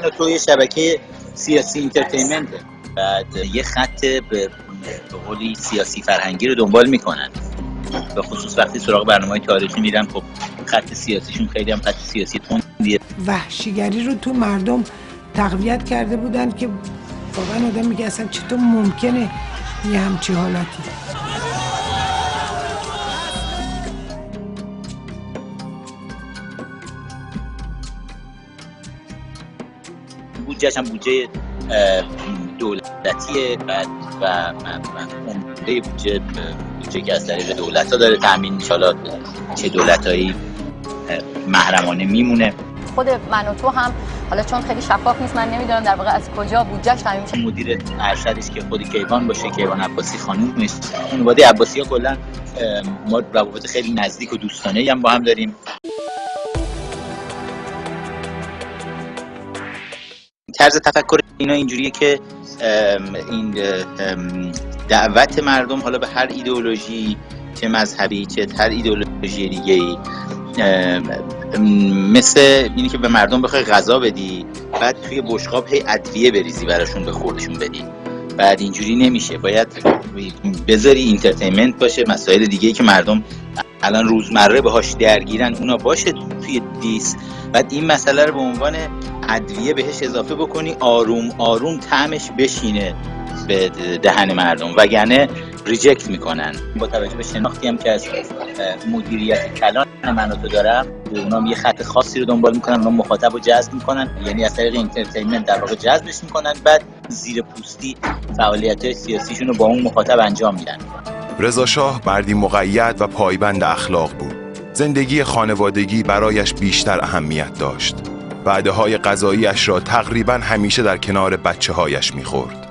و تو یه شبکه سیاسی اینترتینمنت، بعد یه خط به قولی سیاسی فرهنگی رو دنبال میکنن، به خصوص وقتی سراغ برنامه‌های تاریخی میرن. خب خط سیاسیشون خیلی هم خط سیاسی تندیه. وحشیگری رو تو مردم تقویت کرده بودن که واقعا آدم میگه اصلا چطور ممکنه یه همچی حالاتی. بودجه‌ش هم بودجه دولتیه و عمده بودجه که از طریق دولت‌ها داره تامین میشه. چه دولتایی محرمانه میمونه. خود من و تو هم حالا چون خیلی شفاف نیست، من نمیدونم در واقع از کجا بودجهش تامین میشه. مدیر ارشدش که خود کیوان باشه، کیوان عباسی خانومش، خانواده عباسی‌ها کلا ما روابط خیلی نزدیک و دوستانه‌ای هم با هم داریم. طرز تفکر اینا اینجوریه که این دعوت مردم حالا به هر ایدئولوژی، چه مذهبی چه هر ایدئولوژی دیگه‌ای، مثل اینی که به مردم بخوای غذا بدی بعد توی بشقاب هی ادویه بریزی براشون به خوردشون بدی. بعد اینجوری نمیشه، باید بذاری اینترتینمنت باشه، مسائل دیگه‌ای که مردم الان روزمره باهاش درگیرن اونا باشه توی دیس، بعد این مسئله رو به عنوان ادویه بهش اضافه بکنی، آروم آروم طعمش بشینه به دهن مردم، وگرنه ریجکت میکنن. با توجه به شناختی هم که از مدیریت کلان من و تو دارم، اونا هم یه خط خاصی رو دنبال میکنن، اونا مخاطب رو جذب میکنن، یعنی از طریق اینترتینمنت در واقع جذبش میکنن، بعد زیر پوستی فعالیت‌های سیاسیشون رو با اون مخاطب انجام میدن. رضا شاه مردی مقید و پایبند اخلاق بود. زندگی خانوادگی برایش بیشتر اهمیت داشت. وعده‌های غذایی‌اش را تقریباً همیشه در کنار بچه‌هایش می‌خورد.